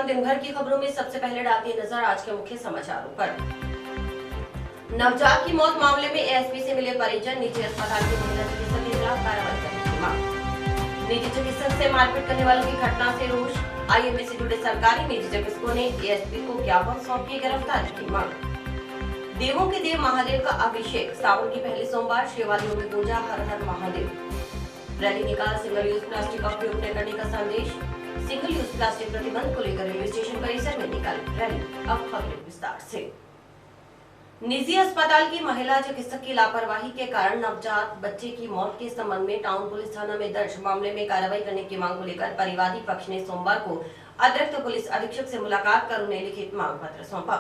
दिन भर की खबरों में सबसे पहले डालती है नजर आज के मुख्य समाचारों पर। नवजात की मौत मामले में एएसपी से मिले परिजन, निजी अस्पताल की महिला चिकित्सक के खिलाफ कार्रवाई करने की मांग। निजी चिकित्सक से मारपीट करने वालों की घटना से रोष, आईएमए से जुड़े सरकारी निजी चिकित्सकों ने एएसपी को ज्ञापन सौंप के गिरफ्तारी की मांग। देवों के देव महादेव का अभिषेक, सावन की पहले सोमवार शिवालयों में गूंजा हर हर महादेव। रैली निकाल सिंगल यूज प्लास्टिक का उपयोग न करने का संदेश। सिंगल यूज प्लास्टिक प्रतिबंध को लेकर रेलवे स्टेशन परिसर में निकाली रैली। अब खबरें विस्तार से। निजी अस्पताल की महिला चिकित्सक की लापरवाही के कारण नवजात बच्चे की मौत के संबंध में टाउन पुलिस थाना में दर्ज मामले में कार्रवाई करने की मांग को लेकर परिवादी पक्ष ने सोमवार को अतिरिक्त पुलिस अधीक्षक से मुलाकात कर उन्हें लिखित मांग पत्र सौंपा।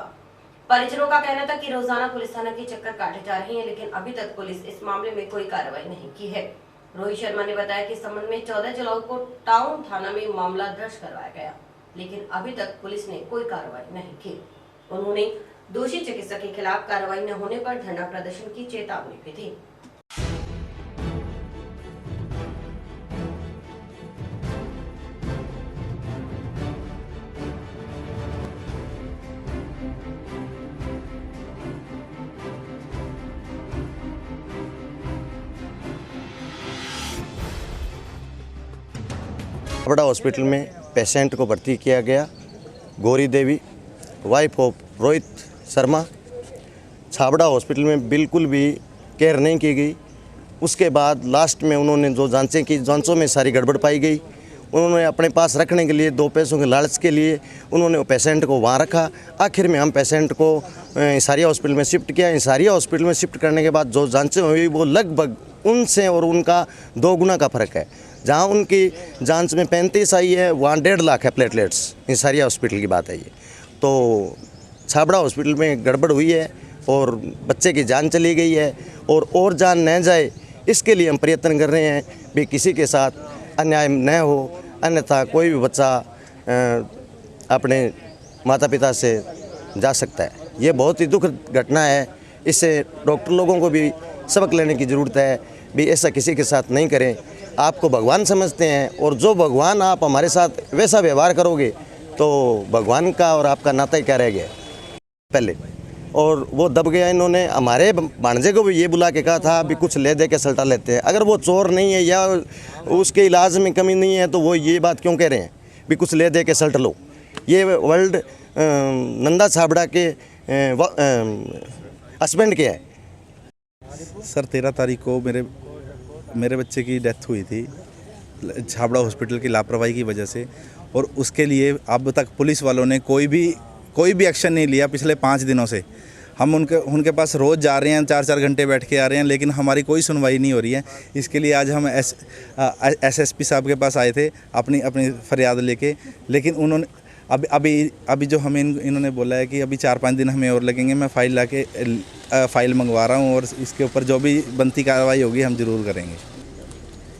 परिजनों का कहना था कि रोजाना पुलिस थाना के चक्कर काटे जा रहे हैं, लेकिन अभी तक पुलिस इस मामले में कोई कार्रवाई नहीं की है। रोहित शर्मा ने बताया कि इस संबंध में 14 जुलाई को टाउन थाना में मामला दर्ज करवाया गया, लेकिन अभी तक पुलिस ने कोई कार्रवाई नहीं की। उन्होंने दोषी चिकित्सक के खिलाफ कार्रवाई न होने पर धरना प्रदर्शन की चेतावनी भी दी। छाबड़ा हॉस्पिटल में पेशेंट को भर्ती किया गया। Gauri Devi, wife of Rohit Sharma. Chhabra hospital में बिल्कुल भी केयर नहीं की गई। उसके बाद लास्ट में उन्होंने जो जांचें की, जांचों में सारी गड़बड़ पाई गई। उन्होंने अपने पास रखने के लिए, 2 पैसों के लालच के लिए उन्होंने पेशेंट को वहाँ रखा। आखिर में हम पेशेंट को इंसारिया हॉस्पिटल में शिफ्ट किया। इंसारिया हॉस्पिटल में शिफ्ट करने के बाद जो जांचें हुई वो लगभग उनसे और उनका 2 गुना का फ़र्क है। जहाँ उनकी जांच में 35 आई है, वहाँ 1.5 लाख है प्लेटलेट्स। इंसारिया हॉस्पिटल की बात है ये। तो छाबड़ा हॉस्पिटल में गड़बड़ हुई है और बच्चे की जान चली गई है, और जान न जाए इसके लिए हम प्रयत्न कर रहे हैं भी किसी के साथ अन्याय न हो, अन्यथा कोई भी बच्चा अपने माता पिता से जा सकता है। ये बहुत ही दुखद घटना है। इससे डॉक्टर लोगों को भी सबक लेने की ज़रूरत है भी ऐसा किसी के साथ नहीं करें। आपको भगवान समझते हैं और जो भगवान आप हमारे साथ वैसा व्यवहार करोगे तो भगवान का और आपका नाता ही क्या रह गया पहले। और वो दब गया। इन्होंने हमारे भांजे को भी ये बुला के कहा था भी कुछ ले दे के सल्टा लेते हैं। अगर वो चोर नहीं है या उसके इलाज में कमी नहीं है तो वो ये बात क्यों कह रहे हैं भी कुछ ले दे के सल्ट लो। ये वर्ल्ड नंदा छाबड़ा के हस्बैंड के है। सर 13 तारीख को मेरे बच्चे की डेथ हुई थी छाबड़ा हॉस्पिटल की लापरवाही की वजह से, और उसके लिए अब तक पुलिस वालों ने कोई भी एक्शन नहीं लिया। पिछले 5 दिनों से हम उनके पास रोज़ जा रहे हैं, 4-4 घंटे बैठ के आ रहे हैं, लेकिन हमारी कोई सुनवाई नहीं हो रही है। इसके लिए आज हम एसएसपी साहब के पास आए थे अपनी फरियाद लेके, लेकिन उन्होंने अभी जो हमें इन्होंने बोला है कि अभी 4-5 दिन हमें और लगेंगे। मैं फ़ाइल मंगवा रहा हूँ और इसके ऊपर जो भी बनती कार्रवाई होगी हम ज़रूर करेंगे।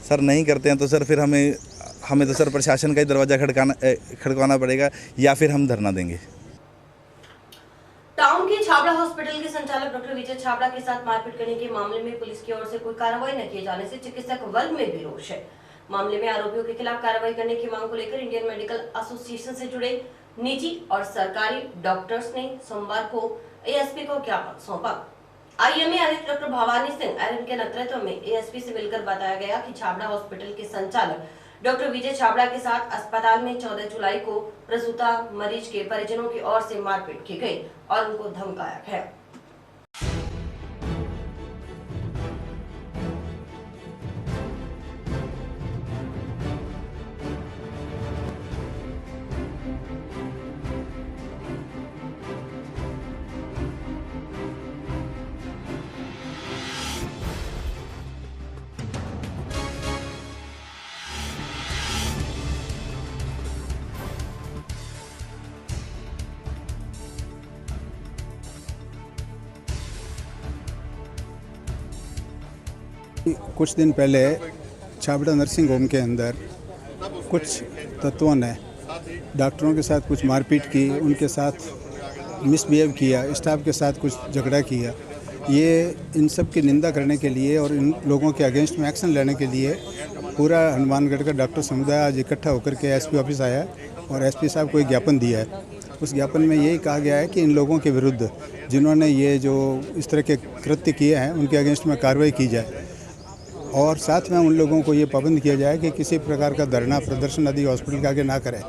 सर नहीं करते हैं तो सर फिर हमें तो सर प्रशासन का ही दरवाज़ा खड़काना पड़ेगा या फिर हम धरना देंगे। टाउन के छाबड़ा हॉस्पिटल के संचालक डॉक्टर विजय छाबड़ा के साथ मारपीट करने के मामले में पुलिस की ओर से कोई कार्रवाई न किए जाने से चिकित्सक वर्ग में भी रोष है। मामले में आरोपियों के खिलाफ कार्रवाई करने की मांग को लेकर इंडियन मेडिकल एसोसिएशन से जुड़े निजी और सरकारी डॉक्टर्स ने सोमवार को एएसपी को ज्ञापन सौंपा। आईएमए अध्यक्ष डॉक्टर भवानी सिंह आर्यन के नेतृत्व में एएसपी से मिलकर बताया गया कि छाबड़ा हॉस्पिटल के संचालक डॉक्टर विजय छाबड़ा के साथ अस्पताल में 14 जुलाई को प्रसूता मरीज के परिजनों की ओर से मारपीट की गई और उनको धमकाया गया। कुछ दिन पहले छाबड़ा नर्सिंग होम के अंदर कुछ तत्वों ने डॉक्टरों के साथ कुछ मारपीट की, उनके साथ मिसबिहेव किया, स्टाफ के साथ कुछ झगड़ा किया। ये इन सब की निंदा करने के लिए और इन लोगों के अगेंस्ट में एक्शन लेने के लिए पूरा हनुमानगढ़ का डॉक्टर समुदाय आज इकट्ठा होकर के एसपी ऑफिस आया और एसपी साहब को एक ज्ञापन दिया है। उस ज्ञापन में यही कहा गया है कि इन लोगों के विरुद्ध जिन्होंने ये जो इस तरह के कृत्य किए हैं उनके अगेंस्ट में कार्रवाई की जाए और साथ में उन लोगों को ये पाबंद किया जाए कि किसी प्रकार का धरना प्रदर्शन आदि हॉस्पिटल के आगे ना करें।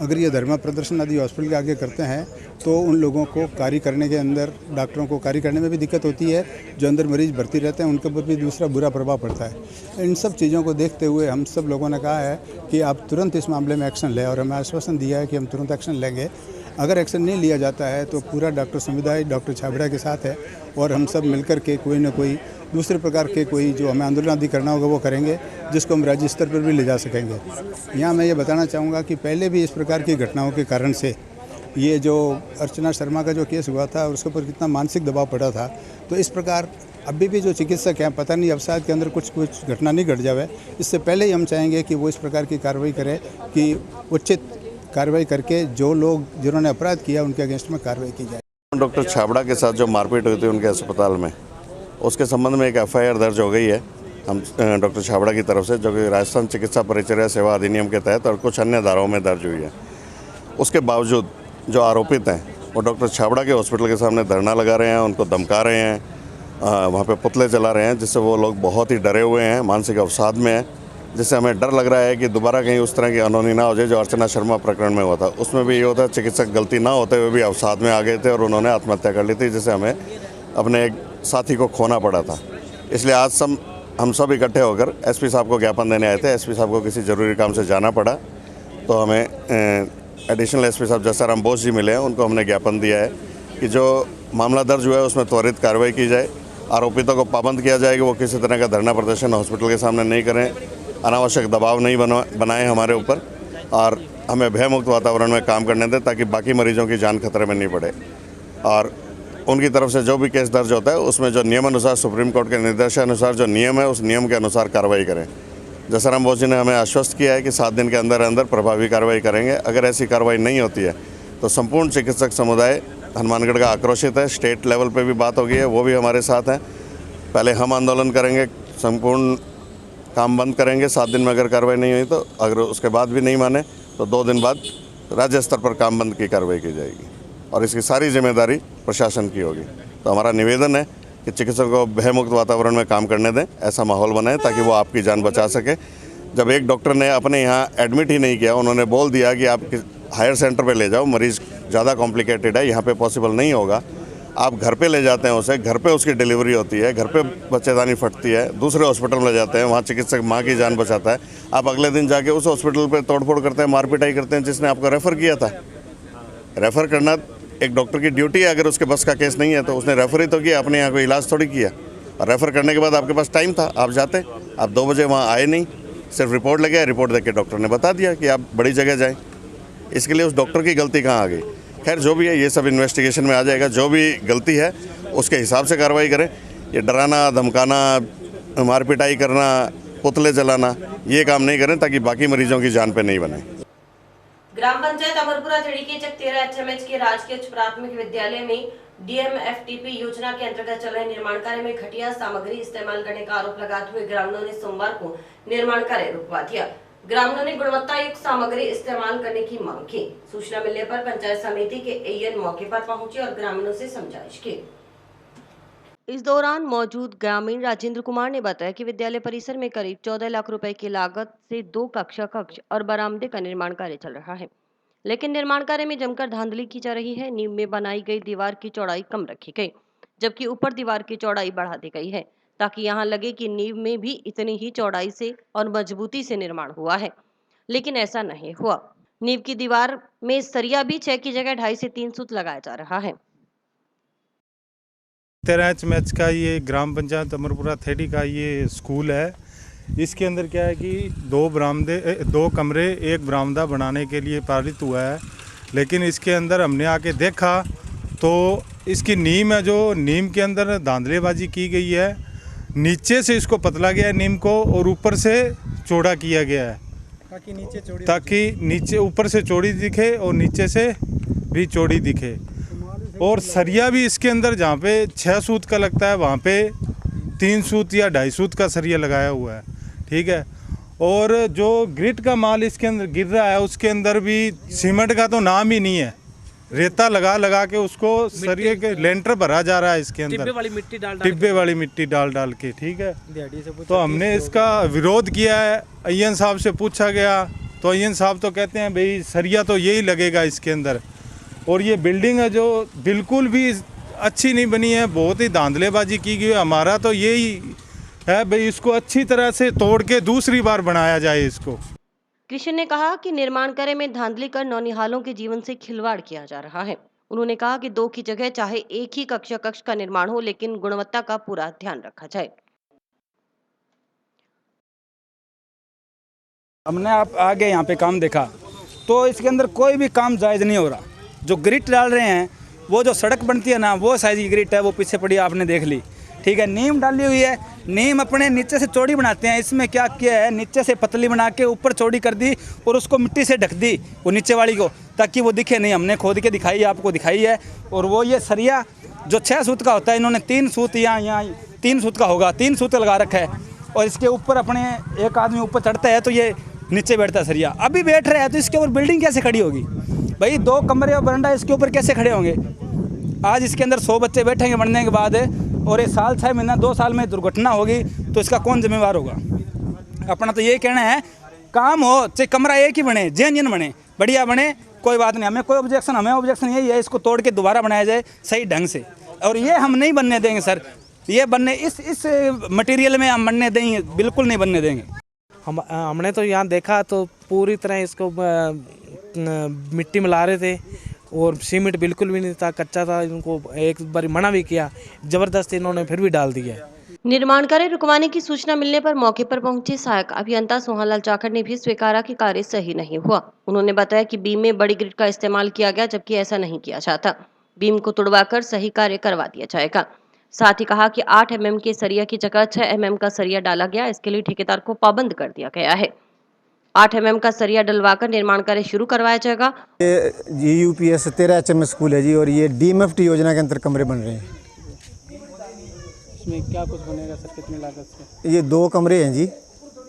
अगर ये धरना प्रदर्शन आदि हॉस्पिटल के आगे करते हैं तो उन लोगों को कार्य करने के अंदर, डॉक्टरों को कार्य करने में भी दिक्कत होती है, जो अंदर मरीज भर्ती रहते हैं उनके ऊपर भी दूसरा बुरा प्रभाव पड़ता है। इन सब चीज़ों को देखते हुए हम सब लोगों ने कहा है कि आप तुरंत इस मामले में एक्शन लें और हमें आश्वासन दिया है कि हम तुरंत एक्शन लेंगे। अगर एक्शन नहीं लिया जाता है तो पूरा डॉक्टर समुदाय डॉक्टर छाबड़ा के साथ है और हम सब मिलकर के कोई ना कोई दूसरे प्रकार के कोई जो हमें आंदोलन आदि करना होगा वो करेंगे, जिसको हम राज्य स्तर पर भी ले जा सकेंगे। यहाँ मैं ये बताना चाहूँगा कि पहले भी इस प्रकार की घटनाओं के कारण से ये जो अर्चना शर्मा का जो केस हुआ था उसके ऊपर कितना मानसिक दबाव पड़ा था, तो इस प्रकार अभी भी जो चिकित्सक हैं, पता नहीं अवसाद के अंदर कुछ घटना नहीं घट जाए, इससे पहले ही हम चाहेंगे कि वो इस प्रकार की कार्रवाई करें कि उचित कार्रवाई करके जो लोग जिन्होंने अपराध किया उनके अगेंस्ट में कार्रवाई की जाए। डॉक्टर छाबड़ा के साथ जो मारपीट हुई थी उनके अस्पताल में, उसके संबंध में एक एफआईआर दर्ज हो गई है हम डॉक्टर छाबड़ा की तरफ से, जो कि राजस्थान चिकित्सा परिचर्या सेवा अधिनियम के तहत और कुछ अन्य धाराओं में दर्ज हुई है। उसके बावजूद जो आरोपित हैं वो डॉक्टर छाबड़ा के हॉस्पिटल के सामने धरना लगा रहे हैं, उनको धमका रहे हैं, वहाँ पे पुतले चला रहे हैं, जिससे वो लोग बहुत ही डरे हुए हैं, मानसिक अवसाद में हैं, जिससे हमें डर लग रहा है कि दोबारा कहीं उस तरह की अनहोनी ना हो जाए जो अर्चना शर्मा प्रकरण में हुआ था। उसमें भी ये होता है चिकित्सक गलती ना होते हुए भी अवसाद में आ गए थे और उन्होंने आत्महत्या कर ली थी, जिससे हमें अपने एक साथी को खोना पड़ा था। इसलिए आज हम सब इकट्ठे होकर एसपी साहब को ज्ञापन देने आए थे। एसपी साहब को किसी ज़रूरी काम से जाना पड़ा तो हमें एडिशनल एसपी साहब जसाराम बोस जी मिले हैं, उनको हमने ज्ञापन दिया है कि जो मामला दर्ज हुआ है उसमें त्वरित कार्रवाई की जाए, आरोपितों को पाबंद किया जाए कि वो किसी तरह का धरना प्रदर्शन हॉस्पिटल के सामने नहीं करें, अनावश्यक दबाव नहीं बनाएं हमारे ऊपर, और हमें भयमुक्त वातावरण में काम करने दें ताकि बाकी मरीजों की जान खतरे में नहीं पड़े। और उनकी तरफ से जो भी केस दर्ज होता है उसमें जो नियमानुसार सुप्रीम कोर्ट के निर्देशानुसार जो नियम है उस नियम के अनुसार कार्रवाई करें। जसाराम बोस जी ने हमें आश्वस्त किया है कि 7 दिन के अंदर अंदर प्रभावी कार्रवाई करेंगे। अगर ऐसी कार्रवाई नहीं होती है तो संपूर्ण चिकित्सक समुदाय हनुमानगढ़ का आक्रोशित है। स्टेट लेवल पे भी बात हो गई है, वो भी हमारे साथ हैं। पहले हम आंदोलन करेंगे, संपूर्ण काम बंद करेंगे 7 दिन में अगर कार्रवाई नहीं हुई तो, अगर उसके बाद भी नहीं माने तो 2 दिन बाद राज्य स्तर पर काम बंद की कार्रवाई की जाएगी और इसकी सारी जिम्मेदारी प्रशासन की होगी। तो हमारा निवेदन है कि चिकित्सकों को भयमुक्त वातावरण में काम करने दें, ऐसा माहौल बनाएं ताकि वो आपकी जान बचा सके। जब एक डॉक्टर ने अपने यहाँ एडमिट ही नहीं किया, उन्होंने बोल दिया कि आप हायर सेंटर पे ले जाओ, मरीज़ ज़्यादा कॉम्प्लिकेटेड है, यहाँ पे पॉसिबल नहीं होगा, आप घर पे ले जाते हैं उसे, घर पे उसकी डिलीवरी होती है, घर पे बच्चेदानी फटती है, दूसरे हॉस्पिटल में ले जाते हैं, वहाँ चिकित्सक माँ की जान बचाता है, आप अगले दिन जाके उस हॉस्पिटल पे तोड़फोड़ करते हैं, मारपिटाई करते हैं जिसने आपको रेफ़र किया था। रेफ़र करना एक डॉक्टर की ड्यूटी है, अगर उसके बस का केस नहीं है तो उसने रेफ़र ही तो किया, अपने यहाँ कोई इलाज थोड़ी किया। और रेफ़र करने के बाद आपके पास टाइम था, आप जाते, आप 2 बजे वहाँ आए नहीं, सिर्फ रिपोर्ट लगे, रिपोर्ट देख के डॉक्टर ने बता दिया कि आप बड़ी जगह जाएँ। इसके लिए उस डॉक्टर की गलती कहाँ आ गई? खैर जो भी है ये सब इन्वेस्टिगेशन में आ जाएगा, जो भी गलती है उसके हिसाब से कार्रवाई करें। ये डराना, धमकाना, मारपिटाई करना, पुतले जलाना, ये काम नहीं करें ताकि बाकी मरीजों की जान पे नहीं बने। ग्राम पंचायत अमरपुरा थड़ी के चक 13 HMH के राजकीय उच्च प्राथमिक विद्यालय में DMFTP योजना के अंतर्गत चल रहे निर्माण कार्य में घटिया सामग्री इस्तेमाल करने का आरोप लगाते हुए ग्रामीणों ने सोमवार को निर्माण कार्य रुकवा दिया। ग्रामीणों ने गुणवत्ता युक्त सामग्री इस्तेमाल करने की मांग की। सूचना मिलने पर पंचायत समिति के AN मौके पर पहुंचे और ग्रामीणों से समझाइश की। इस दौरान मौजूद ग्रामीण राजेंद्र कुमार ने बताया कि विद्यालय परिसर में करीब 14 लाख रुपए की लागत से 2 कक्ष और बरामदे का निर्माण कार्य चल रहा है, लेकिन निर्माण कार्य में जमकर धांधली की जा रही है। नींव में बनाई गई दीवार की चौड़ाई कम रखी गई, जबकि ऊपर दीवार की चौड़ाई बढ़ा दी गई है ताकि यहाँ लगे कि नींव में भी इतनी ही चौड़ाई से और मजबूती से निर्माण हुआ है, लेकिन ऐसा नहीं हुआ। नींव की दीवार में सरिया भी 6 की जगह 2.5 से 3 सूत लगाया जा रहा है। 13 HMH का ये ग्राम पंचायत अमरपुरा थेड़ी का ये स्कूल है। इसके अंदर क्या है कि 2 कमरे 1 बरामदा बनाने के लिए पारित हुआ है, लेकिन इसके अंदर हमने आके देखा तो इसकी नीम है, जो नीम के अंदर धांधलेबाजी की गई है। नीचे से इसको पतला गया है नीम को और ऊपर से चौड़ा किया गया है ताकि नीचे ऊपर से चौड़ी दिखे और नीचे से भी चौड़ी दिखे। और सरिया भी इसके अंदर जहाँ पे 6 सूत का लगता है वहाँ पे 3 सूत या 2.5 सूत का सरिया लगाया हुआ है, ठीक है। और जो ग्रिट का माल इसके अंदर गिर रहा है उसके अंदर भी सीमेंट का तो नाम ही नहीं है, रेता लगा लगा के उसको सरिये के लेंटर भरा जा रहा है इसके अंदर, टिब्बे वाली मिट्टी डाल डाल के। ठीक है, तो हमने इसका विरोध किया है, अय्यन साहब से पूछा गया तो अय्यन साहब तो कहते हैं भाई सरिया तो यही लगेगा इसके अंदर। और ये बिल्डिंग है जो बिल्कुल भी अच्छी नहीं बनी है, बहुत ही धांधलेबाजी की गई है। हमारा तो यही है भाई इसको अच्छी तरह से तोड़ के दूसरी बार बनाया जाए इसको। कृष्ण ने कहा कि निर्माण कार्य में धांधली कर नौनिहालों के जीवन से खिलवाड़ किया जा रहा है। उन्होंने कहा कि 2 की जगह चाहे एक ही कक्ष का निर्माण हो, लेकिन गुणवत्ता का पूरा ध्यान रखा जाए। हमने आप आगे यहाँ पे काम देखा तो इसके अंदर कोई भी काम जायज़ नहीं हो रहा। जो ग्रिट डाल रहे हैं, वो जो सड़क बनती है ना, वो साइज की ग्रिट है, वो पीछे पड़ी आपने देख ली। ठीक है, नीम डाली हुई है, नीम अपने नीचे से चौड़ी बनाते हैं, इसमें क्या किया है, नीचे से पतली बना के ऊपर चौड़ी कर दी और उसको मिट्टी से ढक दी वो नीचे वाली को, ताकि वो दिखे नहीं। हमने खोद के दिखाई, आपको दिखाई है। और वो ये सरिया जो 6 सूत का होता है, इन्होंने 3 सूत यहाँ 3 सूत का होगा, 3 सूत लगा रखा है। और इसके ऊपर अपने एक आदमी ऊपर चढ़ता है तो ये नीचे बैठता है सरिया। अभी बैठ रहा है तो इसके ऊपर बिल्डिंग कैसे खड़ी होगी भाई? 2 कमरे और बरंडा इसके ऊपर कैसे खड़े होंगे? आज इसके अंदर 100 बच्चे बैठेंगे बनने के बाद, और 1 साल 6 महीना 2 साल में दुर्घटना होगी तो इसका कौन जिम्मेवार होगा? अपना तो यही कहना है, काम हो चाहे कमरा एक ही बने, जैन बने, बढ़िया बने, कोई बात नहीं, हमें कोई ऑब्जेक्शन, हमें ऑब्जेक्शन यही है इसको तोड़ के दोबारा बनाया जाए सही ढंग से। और ये हम नहीं बनने देंगे सर, ये बनने इस मटेरियल में हम बनने देंगे, बिल्कुल नहीं बनने देंगे। हमने तो यहाँ देखा तो पूरी तरह इसको मिट्टी मिला रहे थे और सीमेंट बिल्कुल भी नहीं था, कच्चा था। इनको एक बार मना भी किया, जबरदस्ती इन्होंने फिर भी डाल दिया। निर्माण कार्य रुकवाने की सूचना मिलने पर मौके पर पहुंचे सहायक अभियंता सोहनलाल जाखड़ ने भी स्वीकारा कि कार्य सही नहीं हुआ। उन्होंने बताया कि बीम में बड़ी ग्रिड का इस्तेमाल किया गया, जबकि ऐसा नहीं किया जाता। बीम को तुड़वाकर सही कार्य करवा दिया जाएगा। साथ ही कहा कि 8 mm के सरिया की जगह 6 mm का सरिया डाला गया, इसके लिए ठेकेदार को पाबंद कर दिया गया है। 8 mm का सरिया डलवाकर निर्माण कार्य शुरू करवाया जाएगा। ये यूपीएस 13 HM स्कूल है जी, और ये DMFT योजना के अंतर्गत कमरे बन रहे हैं। इसमें क्या कुछ बनेगा सर, कितनी लागत से? ये 2 कमरे हैं जी,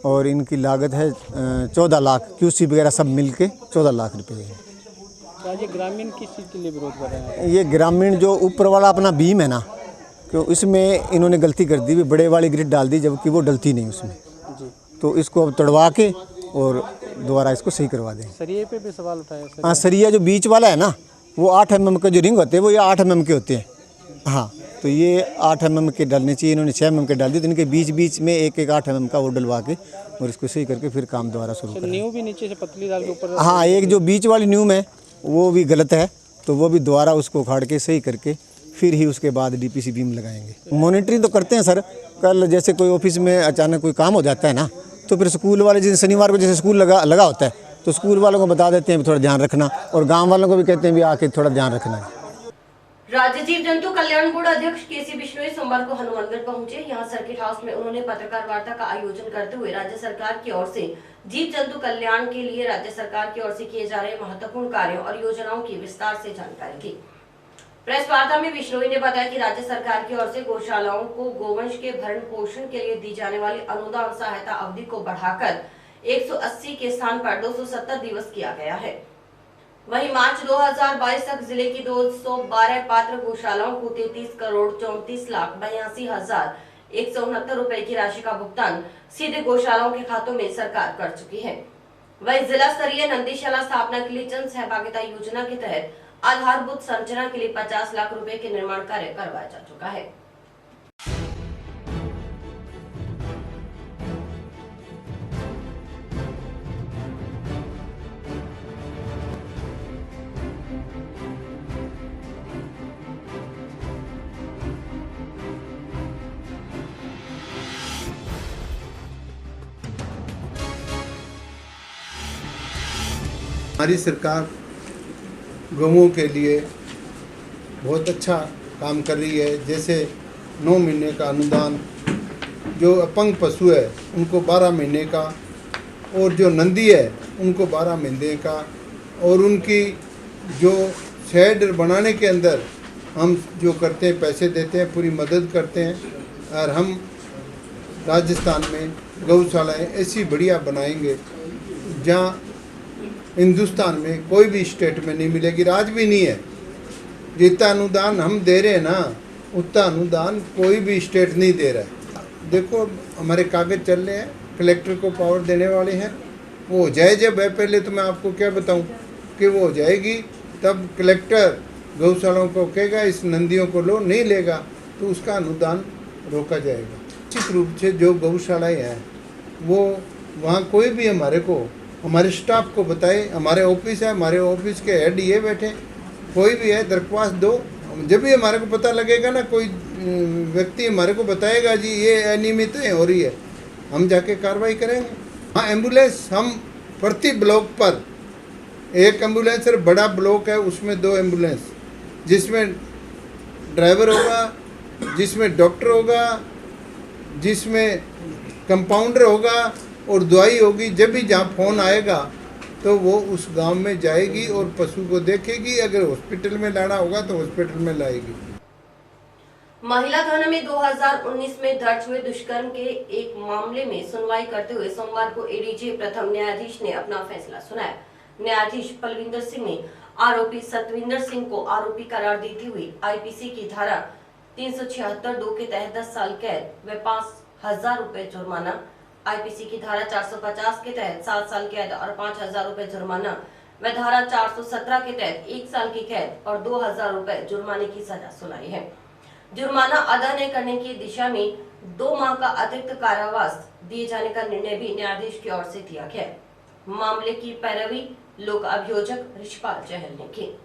और इनकी लागत है 14 लाख, QC वगैरह सब मिल के 14 लाख रुपये है। तो ये ग्रामीण किस चीज़ के लिए विरोध कर रहे हैं? ये ग्रामीण जो ऊपर वाला अपना बीम है ना, तो इसमें इन्होंने गलती कर दी, बड़े वाली ग्रिड डाल दी, जबकि वो डलती नहीं उसमें जी। तो इसको अब तोड़वा के और दोबारा इसको सही करवा दें। सरिये पे भी सवाल उठाया? हाँ, सरिया जो बीच वाला है ना, वो 8 mm का जो रिंग होते हैं वो ये 8 mm के होते हैं। हाँ, तो ये 8 mm के डालने चाहिए, इन्होंने 6 mm के डाल दिए। तो इनके बीच में एक 8 mm का वो डलवा के और इसको सही करके फिर काम दोबारा शुरू करें। न्यू भी नीचे से पतली डाल के ऊपर? हाँ, एक जो बीच वाली न्यू है वो भी गलत है, तो वो भी दोबारा उसको उखाड़ के सही करके फिर ही उसके बाद DPC बीम लगाएंगे। मॉनिटरिंग तो करते हैं सर। कल जैसे कोई ऑफिस में अचानक कोई काम हो जाता है ना, तो फिर स्कूल वाले जिस शनिवार को जैसे स्कूल लगा होता है, तो स्कूल वालों को बता देते हैं थोड़ा ध्यान रखना, और गांव वालों को भी कहते हैं भी आके थोड़ा ध्यान रखना। राज्य जीव जंतु कल्याण बोर्ड अध्यक्ष KC बिश्नोई सोमवार को हनुमानगढ़ पहुंचे। यहां सर्किट हाउस में उन्होंने पत्रकार वार्ता का आयोजन करते हुए राज्य सरकार की ओर से जीव जंतु कल्याण के लिए राज्य सरकार की ओर से किए जा रहे महत्वपूर्ण कार्यों और योजनाओं की विस्तार से जानकारी दी। प्रेस वार्ता में बिश्नोई ने बताया कि राज्य सरकार की ओर से गौशालाओं को गोवंश के भरण पोषण के लिए दी जाने वाली अनुदान सहायता अवधि को बढ़ाकर 180 के स्थान पर 270 दिवस किया गया है। वहीं मार्च 2022 तक जिले की 212 पात्र गौशालाओं को 33 करोड़ 34 लाख 82 हजार 169 रुपए की राशि का भुगतान सीधे गौशालाओं के खातों में सरकार कर चुकी है। वहीं जिला स्तरीय नंदीशाला स्थापना के लिए जन सहभागिता योजना के तहत आधारभूत संरचना के लिए 50 लाख रुपए के निर्माण कार्य करवाया जा चुका है। हमारी सरकार गौओं के लिए बहुत अच्छा काम कर रही है। जैसे 9 महीने का अनुदान, जो अपंग पशु है उनको 12 महीने का, और जो नंदी है उनको 12 महीने का, और उनकी जो शेड बनाने के अंदर हम जो करते हैं पैसे देते हैं, पूरी मदद करते हैं। और हम राजस्थान में गौशालाएं ऐसी बढ़िया बनाएंगे जहाँ हिंदुस्तान में कोई भी स्टेट में नहीं मिलेगी, राज भी नहीं है। जितना अनुदान हम दे रहे हैं ना, उतना अनुदान कोई भी स्टेट नहीं दे रहा है। देखो हमारे कागज चल रहे हैं, कलेक्टर को पावर देने वाले हैं, वो हो जाए जब है। पहले तो मैं आपको क्या बताऊं कि वो हो जाएगी तब कलेक्टर गौशालाओं को कहेगा इस नंदियों को लो, नहीं लेगा तो उसका अनुदान रोका जाएगा। निश्चित रूप से जो गौशालाएँ हैं वो वहाँ कोई भी हमारे स्टाफ को बताए, हमारे ऑफिस है, हमारे ऑफिस के हेड ये बैठे, कोई भी है दरख्वास्त दो। जब भी हमारे को पता लगेगा ना, कोई व्यक्ति हमारे को बताएगा जी ये अनियमितताएं हो रही है, हम जाके कार्रवाई करेंगे। हाँ, एम्बुलेंस हम प्रति ब्लॉक पर एक एम्बुलेंस, बड़ा ब्लॉक है उसमें 2 एम्बुलेंस, जिसमें ड्राइवर होगा, जिसमें डॉक्टर होगा, जिसमें कंपाउंडर होगा और दवाई होगी। जब भी जहाँ फ़ोन आएगा तो वो उस गांव में जाएगी और पशु को देखेगी, अगर हॉस्पिटल में लाना होगा तो हॉस्पिटल में लाएगी। महिला थाना में 2019 में दर्ज हुए दुष्कर्म के एक मामले में सुनवाई करते हुए सोमवार को एडीजे प्रथम न्यायाधीश ने अपना फैसला सुनाया। न्यायाधीश पलविंदर सिंह ने आरोपी सतविंदर सिंह को आरोपी करार देती हुई आईपीसी की धारा 376(2) के तहत 10 साल कैद व 5,000 रुपए जुर्माना, आईपीसी की धारा 450 के तहत 7 साल कैद और 5,000 रुपए जुर्माना व धारा 417 के तहत 1 साल की कैद और 2,000 रुपए जुर्माने की सजा सुनाई है। जुर्माना अदा न करने की दिशा में 2 माह का अतिरिक्त कारावास दिए जाने का निर्णय भी न्यायाधीश की ओर से दिया गया। मामले की पैरवी लोक अभियोजक रिशपाल चहल ने की।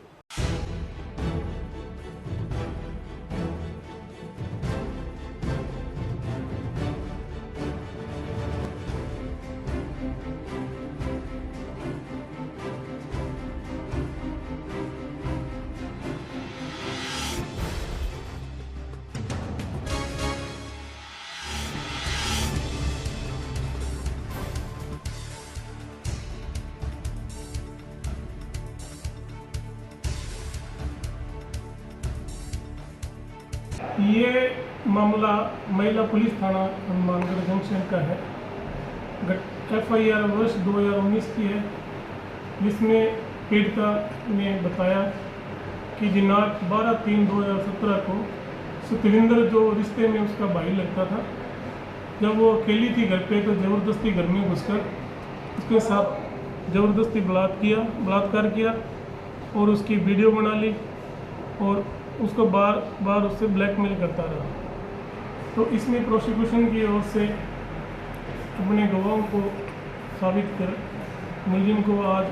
ये मामला महिला पुलिस थाना हनुमानगढ़ जंक्शन का है। FIR वर्ष 2019 की है, जिसमें पीड़िता ने बताया कि दिनांक 12/3/2017 को सतविंदर, जो रिश्ते में उसका भाई लगता था, जब वो अकेली थी घर पे तो ज़बरदस्ती घर में घुसकर उसके साथ ज़बरदस्ती बलात्कार किया और उसकी वीडियो बना ली और उसको बार बार उससे ब्लैकमेल करता रहा। तो इसमें प्रोसिक्यूशन की ओर से अपने गवाहों को साबित कर मुलजिम को आज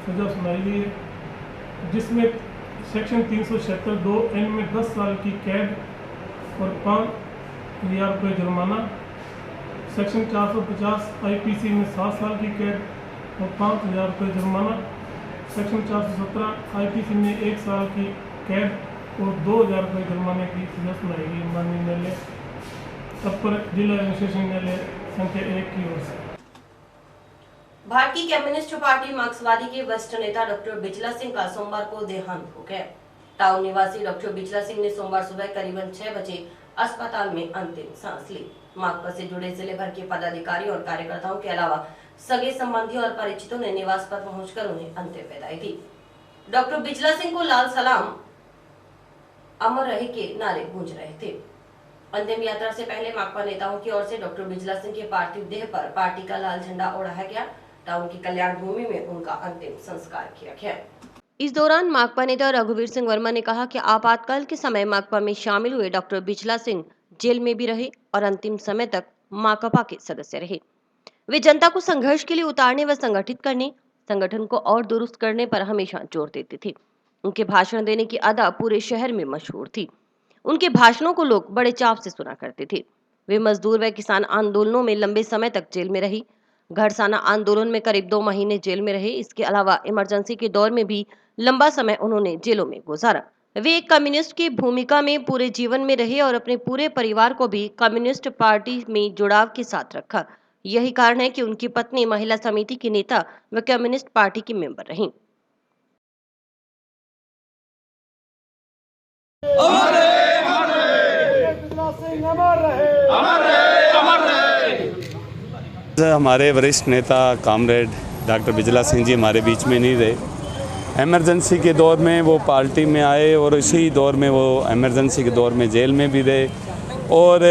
सज़ा सुनाई गई है, जिसमें सेक्शन 376(2) में 10 साल की कैद और 5,000 रुपये जुर्माना, सेक्शन 450 IPC में 7 साल की कैद और 5,000 रुपये जुर्माना, सेक्शन 417 IPC में 1 साल की कैद और 2,000 रुपये जुर्माने की सजा सुनाई गई माननीय न्यायालय अपर जिला एवं सेशन न्यायालय संख्या 1 की ओर से। भारतीय कम्युनिस्ट पार्टी मार्क्सवादी के वरिष्ठ नेता डॉक्टर बिजला सिंह का सोमवार को देहांत हो गया। टाउन निवासी डॉक्टर बिजला सिंह ने सोमवार सुबह करीबन 6 बजे अस्पताल में अंतिम सांस ली। माकपा से जुड़े जिले भर के पदाधिकारी और कार्यकर्ताओं के अलावा सगे संबंधियों और परिचितों ने निवास पर पहुंचकर उन्हें अंतिम विदाई दी। डॉक्टर बिजला सिंह को लाल सलाम अमर रहे के नारे गूंज रहे थे। अंतिम यात्रा से पहले माकपा नेताओं की ओर से डॉक्टर बिजला सिंह के पार्थिव देह पर पार्टी का लाल झंडा ओढ़ाया गया। टाउन की कल्याण भूमि में उनका अंतिम संस्कार किया गया। इस दौरान माकपा नेता रघुवीर सिंह वर्मा ने कहा कि आपातकाल के समय माकपा में शामिल हुए डॉक्टर बिजला सिंह जेल में भी रहे और अंतिम समय तक माकपा के सदस्य रहे। वे जनता को संघर्ष के लिए उतारने व संगठित करने, संगठन को और दुरुस्त करने पर हमेशा जोर देते थे। उनके भाषण देने की अदा पूरे शहर में मशहूर थी। उनके भाषणों को लोग बड़े चाव से सुना करते थे। वे मजदूर व किसान आंदोलनों में लंबे समय तक जेल में रही। घरसाना आंदोलन में करीब 2 महीने जेल में रहे। इसके अलावा इमरजेंसी के दौर में भी लंबा समय उन्होंने जेलों में गुजारा। वे एक कम्युनिस्ट की भूमिका में पूरे जीवन में रहे और अपने पूरे परिवार को भी कम्युनिस्ट पार्टी में जुड़ाव के साथ रखा। यही कारण है कि उनकी पत्नी महिला समिति की नेता व कम्युनिस्ट पार्टी की मेंबर रहीं। अमर रहे, अमर रहे, बिजला सिंह अमर रहे, अमर रहे, अमर रहे। हमारे वरिष्ठ नेता कामरेड डॉक्टर बिजला सिंह जी हमारे बीच में नहीं रहे। इमरजेंसी के दौर में वो पार्टी में आए और इसी दौर में वो इमरजेंसी के दौर में जेल में भी रहे और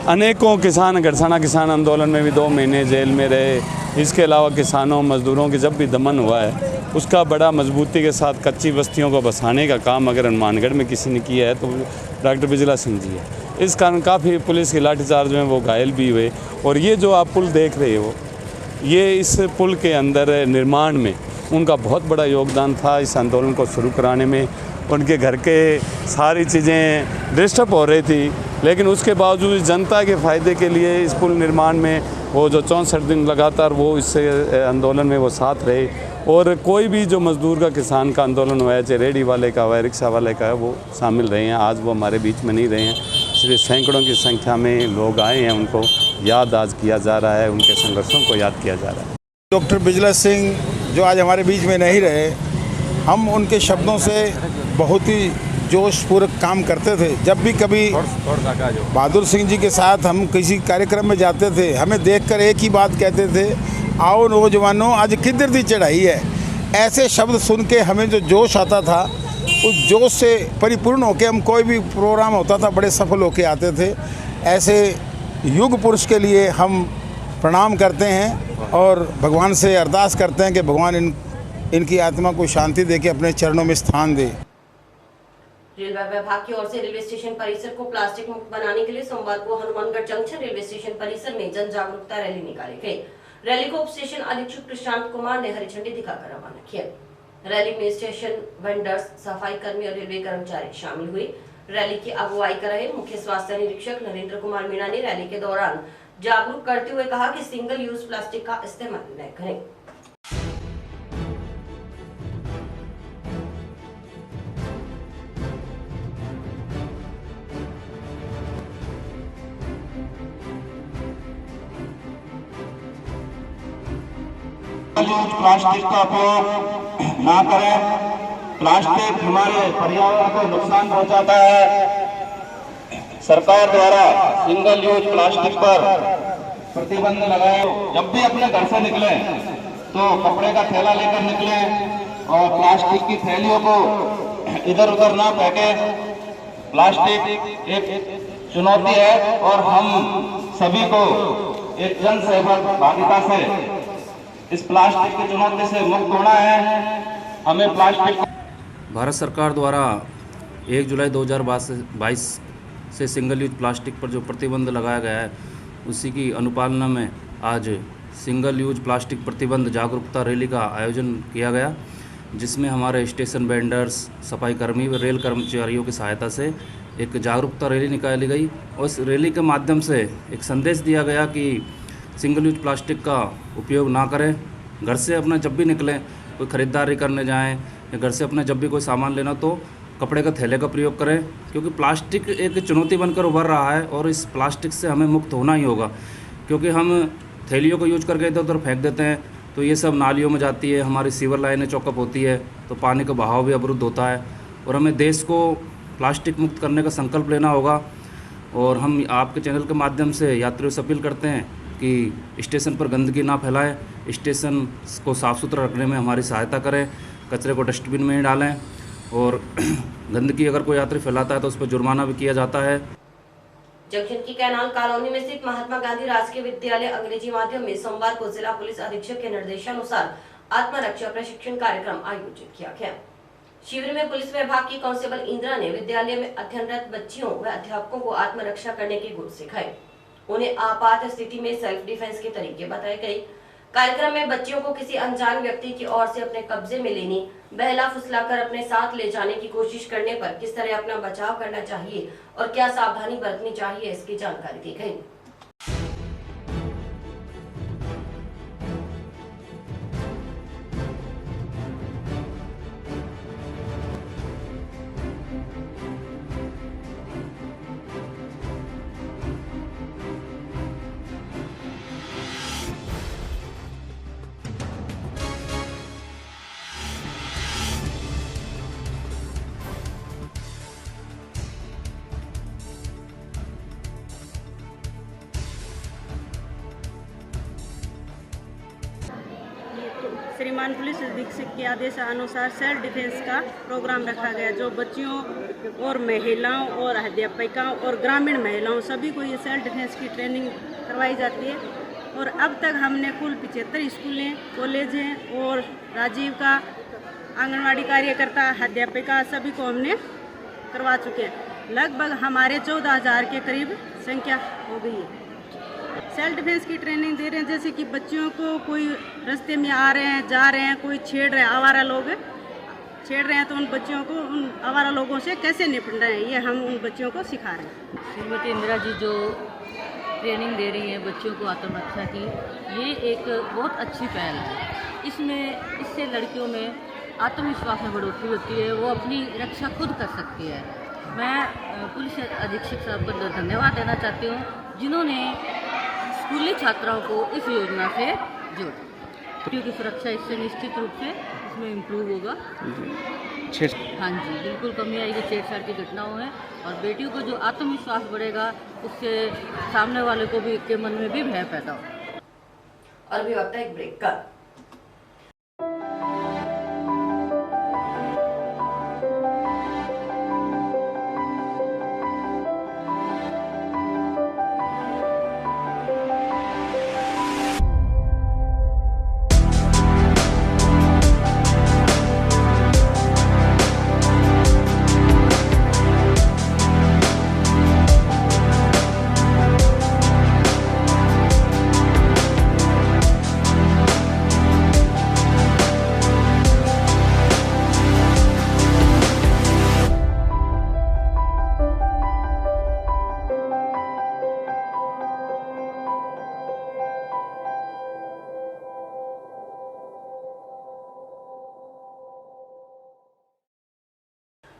अनेकों किसान गरसाना किसान आंदोलन में भी 2 महीने जेल में रहे। इसके अलावा किसानों मजदूरों के जब भी दमन हुआ है उसका बड़ा मजबूती के साथ कच्ची बस्तियों को बसाने का काम अगर हनुमानगढ़ में किसी ने किया है तो डॉक्टर बिजला सिंह जी है। इस कारण काफ़ी पुलिस की लाठीचार्ज में वो घायल भी हुए। और ये जो आप पुल देख रहे हो ये इस पुल के अंदर निर्माण में उनका बहुत बड़ा योगदान था। इस आंदोलन को शुरू कराने में उनके घर के सारी चीज़ें डिस्टर्ब हो रही थी, लेकिन उसके बावजूद जनता के फ़ायदे के लिए इस पुल निर्माण में वो जो 64 दिन लगातार वो इस आंदोलन में वो साथ रहे। और कोई भी जो मज़दूर का किसान का आंदोलन हुआ है, चाहे रेडी वाले का हुआ है, रिक्शा वाले का है, वो शामिल रहे हैं। आज वो हमारे बीच में नहीं रहे हैं, इसलिए सैकड़ों की संख्या में लोग आए हैं, उनको याद आज किया जा रहा है, उनके संघर्षों को याद किया जा रहा है। डॉक्टर बिजला सिंह जो आज हमारे बीच में नहीं रहे, हम उनके शब्दों से बहुत ही जोशपूर्वक काम करते थे। जब भी कभी बहादुर सिंह जी के साथ हम किसी कार्यक्रम में जाते थे, हमें देखकर एक ही बात कहते थे, आओ नौजवानों आज किधर दी चढ़ाई है। ऐसे शब्द सुन के हमें जो जोश आता था, उस जोश से परिपूर्ण होकर हम कोई भी प्रोग्राम होता था बड़े सफल होकर आते थे। ऐसे युग पुरुष के लिए हम प्रणाम करते हैं और भगवान से अरदास करते हैं कि भगवान इनकी आत्मा को शांति दे के अपने चरणों में स्थान दे। रेलवे विभाग की ओर से रेलवे स्टेशन परिसर को प्लास्टिक मुक्त बनाने के लिए सोमवार को हनुमानगढ़ जंक्शन रेलवे स्टेशन परिसर में जन जागरूकता रैली निकाली गई। रैली को उप स्टेशन अधीक्षक प्रशांत कुमार ने हरी झंडी दिखाकर रवाना किया। रैली में स्टेशन वेंडर्स, सफाई कर्मी और रेलवे कर्मचारी शामिल हुए। रैली की अगुवाई कर रहे मुख्य स्वास्थ्य निरीक्षक नरेंद्र कुमार मीणा ने रैली के दौरान जागरूक करते हुए कहा कि सिंगल यूज प्लास्टिक का इस्तेमाल न करें। प्लास्टिक का उपयोग ना करें। प्लास्टिक हमारे पर्यावरण को नुकसान पहुंचाता है। सरकार द्वारा सिंगल यूज प्लास्टिक पर प्रतिबंध लगाए। जब भी अपने घर से निकले तो कपड़े का थैला लेकर निकले और प्लास्टिक की थैलियों को इधर उधर ना फेंके। प्लास्टिक एक चुनौती है और हम सभी को एक जन सहभागिता से इस प्लास्टिक की चुनौती से मुक्त होना है। हमें प्लास्टिक भारत सरकार द्वारा 1 जुलाई 2022 से सिंगल यूज प्लास्टिक पर जो प्रतिबंध लगाया गया है, उसी की अनुपालना में आज सिंगल यूज प्लास्टिक प्रतिबंध जागरूकता रैली का आयोजन किया गया, जिसमें हमारे स्टेशन वेंडर्स, सफाई कर्मी व रेल कर्मचारियों की सहायता से एक जागरूकता रैली निकाली गई। और इस रैली के माध्यम से एक संदेश दिया गया कि सिंगल यूज प्लास्टिक का उपयोग ना करें। घर से अपना जब भी निकलें, कोई ख़रीदारी करने जाएं या घर से अपना जब भी कोई सामान लेना तो कपड़े का थैले का प्रयोग करें, क्योंकि प्लास्टिक एक चुनौती बनकर उभर रहा है और इस प्लास्टिक से हमें मुक्त होना ही होगा। क्योंकि हम थैलियों को यूज करके इधर उधर फेंक देते हैं तो ये सब नालियों में जाती है, हमारी सीवर लाइनें चौकअप होती है तो पानी का बहाव भी अवरुद्ध होता है। और हमें देश को प्लास्टिक मुक्त करने का संकल्प लेना होगा। और हम आपके चैनल के माध्यम से यात्रियों से अपील करते हैं कि स्टेशन पर गंदगी ना फैलाएं, स्टेशन को साफ़ सुथरा रखने में हमारी सहायता करें, कचरे को डस्टबिन में ही डालें और गंदगी अगर कोई यात्री फैलाता है तो उस पर जुर्माना भी किया जाता है। जंक्शन की कैनाल कॉलोनी में स्थित महात्मा गांधी राजकीय विद्यालय अंग्रेजी माध्यम में सोमवार को जिला पुलिस अधीक्षक के निर्देशानुसार आत्मरक्षा प्रशिक्षण कार्यक्रम आयोजित किया गया। शिविर में पुलिस विभाग की कांस्टेबल इंदिरा ने विद्यालय में अध्ययनरत बच्चियों व अध्यापकों को आत्मरक्षा करने के गुर सिखाए। उन्हें आपात स्थिति में सेल्फ डिफेंस के तरीके बताए गए। कार्यक्रम में बच्चियों को किसी अनजान व्यक्ति की ओर से अपने कब्जे में लेने, बहला फुसलाकर अपने साथ ले जाने की कोशिश करने पर किस तरह अपना बचाव करना चाहिए और क्या सावधानी बरतनी चाहिए, इसकी जानकारी दी गई। श्रीमान पुलिस अधीक्षक के आदेशानुसार सेल्फ डिफेंस का प्रोग्राम रखा गया, जो बच्चियों और महिलाओं और अध्यापिकाओं और ग्रामीण महिलाओं सभी को ये सेल्फ डिफेंस की ट्रेनिंग करवाई जाती है। और अब तक हमने कुल 75 स्कूलें, कॉलेज हैं और राजीव का आंगनवाड़ी कार्यकर्ता, अध्यापिका सभी को हमने करवा चुके हैं। लगभग हमारे 14,000 के करीब संख्या हो गई है। सेल्फ डिफेंस की ट्रेनिंग दे रहे हैं, जैसे कि बच्चियों को कोई रास्ते में आ रहे हैं, जा रहे हैं, कोई छेड़ रहे हैं, आवारा लोग छेड़ रहे हैं, तो उन बच्चियों को उन आवारा लोगों से कैसे निपटना है, ये हम उन बच्चियों को सिखा रहे हैं। श्रीमती इंदिरा जी जो ट्रेनिंग दे रही हैं बच्चों को आत्मरक्षा की, ये एक बहुत अच्छी पहल है। इससे लड़कियों में आत्मविश्वास में बढ़ोतरी होती है, वो अपनी रक्षा खुद कर सकती है। मैं पुलिस अधीक्षक साहब को धन्यवाद देना चाहती हूँ, जिन्होंने स्कूली छात्राओं को इस योजना से जोड़ा, क्योंकि सुरक्षा इससे निश्चित रूप से इसमें इम्प्रूव होगा। हाँ जी, बिल्कुल कमी आएगी छेड़छाड़ की घटनाओं में, और बेटियों को जो आत्मविश्वास बढ़ेगा उससे सामने वाले को भी के मन में भी भय पैदा होगा। और भी वक्त है एक ब्रेक का।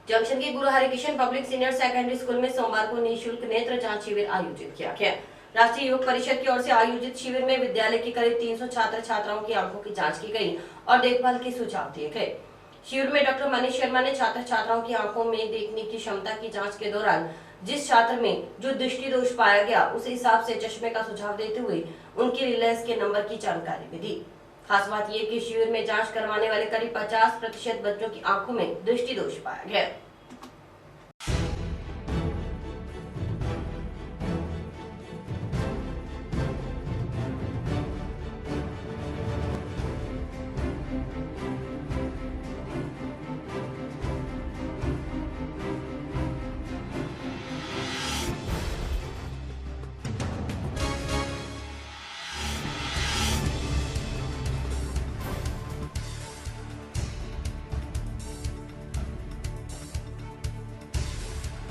जंक्शन के Guru Harikrishna public senior secondary school में सोमवार को निःशुल्क नेत्र जांच शिविर आयोजित किया गया। राष्ट्रीय युवक परिषद की ओर से आयोजित शिविर में विद्यालय के करीब 300 छात्र छात्राओं की आंखों की जांच की गई और देखभाल के सुझाव दिए गए। शिविर में डॉक्टर मनीष शर्मा ने छात्र छात्राओं की आंखों में देखने की क्षमता की जाँच के दौरान जिस छात्र में जो दृष्टि दोष पाया गया उस हिसाब से चश्मे का सुझाव देते हुए उनकी रिलायंस के नंबर की जानकारी भी दी। खास बात यह कि शिविर में जांच करवाने वाले करीब 50% बच्चों की आंखों में दृष्टि दोष पाया गया।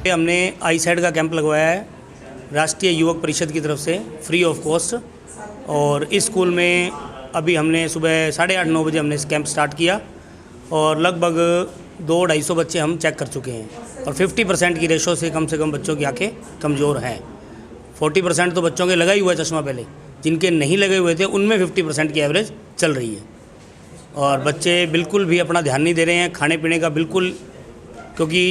हमने आई साइड का कैंप लगवाया है राष्ट्रीय युवक परिषद की तरफ से फ्री ऑफ कॉस्ट, और इस स्कूल में अभी हमने सुबह 8:30-9 बजे हमने इस कैंप स्टार्ट किया और लगभग 200-250 बच्चे हम चेक कर चुके हैं और 50% की रेशो से कम बच्चों की आंखें कमज़ोर हैं। 40% तो बच्चों के लगा ही हुआ है चश्मा पहले, जिनके नहीं लगे हुए थे उनमें 50% की एवरेज चल रही है। और बच्चे बिल्कुल भी अपना ध्यान नहीं दे रहे हैं खाने पीने का बिल्कुल, क्योंकि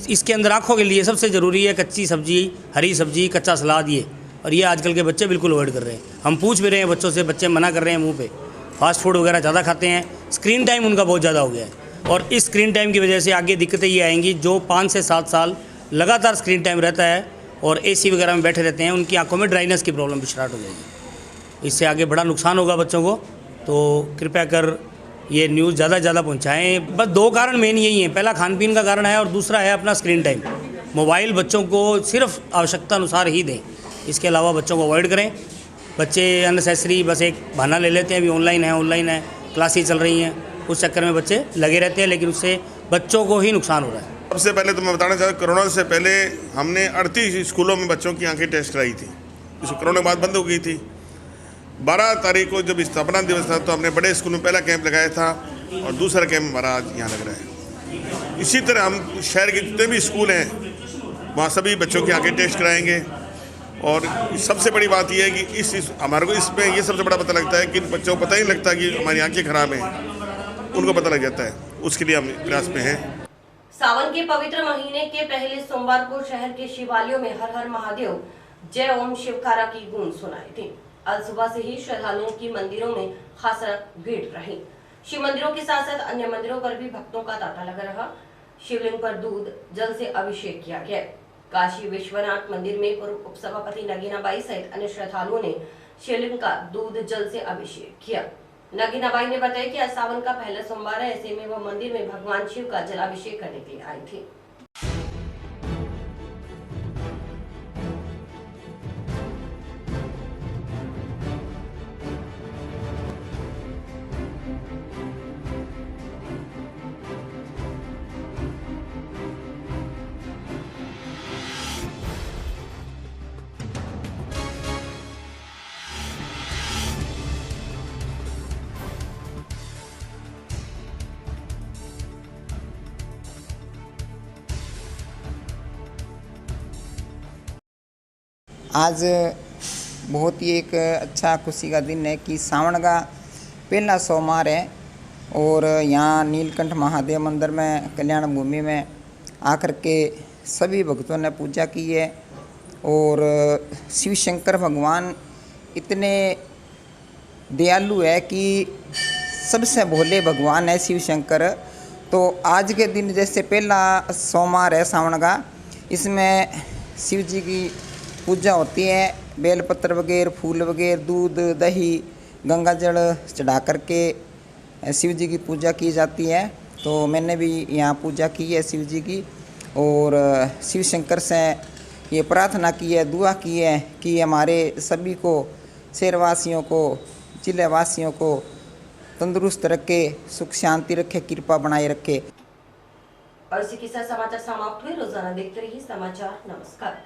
इसके अंदर आँखों के लिए सबसे ज़रूरी है कच्ची सब्जी, हरी सब्जी, कच्चा सलाद, ये, और ये आजकल के बच्चे बिल्कुल अवॉइड कर रहे हैं। हम पूछ भी रहे हैं बच्चों से, बच्चे मना कर रहे हैं मुंह पे। फास्ट फूड वगैरह ज़्यादा खाते हैं, स्क्रीन टाइम उनका बहुत ज़्यादा हो गया है, और इस स्क्रीन टाइम की वजह से आगे दिक्कतें ये आएंगी। जो 5 से 7 साल लगातार स्क्रीन टाइम रहता है और AC वगैरह में बैठे रहते हैं, उनकी आँखों में ड्राइनेस की प्रॉब्लम भी स्टार्ट हो जाएगी। इससे आगे बड़ा नुकसान होगा बच्चों को, तो कृपया कर ये न्यूज़ ज़्यादा से ज़्यादा पहुँचाएँ। बस 2 कारण मेन यही हैं, पहला खान पीन का कारण है और दूसरा है अपना स्क्रीन टाइम। मोबाइल बच्चों को सिर्फ आवश्यकता अनुसार ही दें, इसके अलावा बच्चों को अवॉइड करें। बच्चे अननेसेसरी बस एक बहाना ले लेते हैं, अभी ऑनलाइन है, क्लासेस चल रही हैं, उस चक्कर में बच्चे लगे रहते हैं, लेकिन उससे बच्चों को ही नुकसान हो रहा है। सबसे पहले तो मैं बताना चाहता हूँ, कोरोना से पहले हमने 38 स्कूलों में बच्चों की आंखें टेस्ट कराई थी, इसको कोरोना के बाद बंद हो गई थी। 12 तारीख को जब स्थापना दिवस था तो हमने बड़े स्कूल में पहला कैंप लगाया था और दूसरा कैंप हमारा आज यहाँ लग रहा है। इसी तरह हम शहर के जितने भी स्कूल हैं वहाँ सभी बच्चों की आंखें टेस्ट कराएंगे। और सबसे बड़ी बात यह है कि इस हमारे को इसमें ये सबसे बड़ा पता लगता है कि बच्चों को पता ही लगता कि हमारी आंखें खराब हैं, उनको पता लग जाता है, उसके लिए हम प्रयास में हैं। सावन के पवित्र महीने के पहले सोमवार को शहर के शिवालयों में हर हर महादेव, जय ओम शिवकारा की गूंज सुनाई थी। आज सुबह से ही श्रद्धालुओं की मंदिरों में खासा भीड़ रही। शिव मंदिरों के साथ साथ अन्य मंदिरों पर भी भक्तों का तांता लगा रहा। शिवलिंग पर दूध जल से अभिषेक किया गया। काशी विश्वनाथ मंदिर में पूर्व उपसभापति नगीनाबाई सहित अन्य श्रद्धालुओं ने शिवलिंग का दूध जल से अभिषेक किया। नगीनाबाई ने बताया कि आज सावन का पहला सोमवार है, ऐसे में वह मंदिर में भगवान शिव का जलाभिषेक करने के लिए आई थी। आज बहुत ही एक अच्छा खुशी का दिन है कि सावन का पहला सोमवार है और यहाँ नीलकंठ महादेव मंदिर में कल्याण भूमि में आकर के सभी भक्तों ने पूजा की है। और शिव शंकर भगवान इतने दयालु है कि सबसे भोले भगवान है शिव शंकर। तो आज के दिन जैसे पहला सोमवार है सावन का, इसमें शिव जी की पूजा होती है। बेलपत्र वगैरह, फूल वगैरह, दूध, दही, गंगा जल चढ़ा करके शिव जी की पूजा की जाती है। तो मैंने भी यहाँ पूजा की है शिव जी की और शिव शंकर से ये प्रार्थना की है, दुआ की है कि हमारे सभी को, शहरवासियों को, जिलेवासियों को तंदुरुस्त रखे, सुख शांति रखे, कृपा बनाए रखे। और इसी के साथ समाचार समाप्त हुए। रोजाना देखते रहिए समाचार। नमस्कार।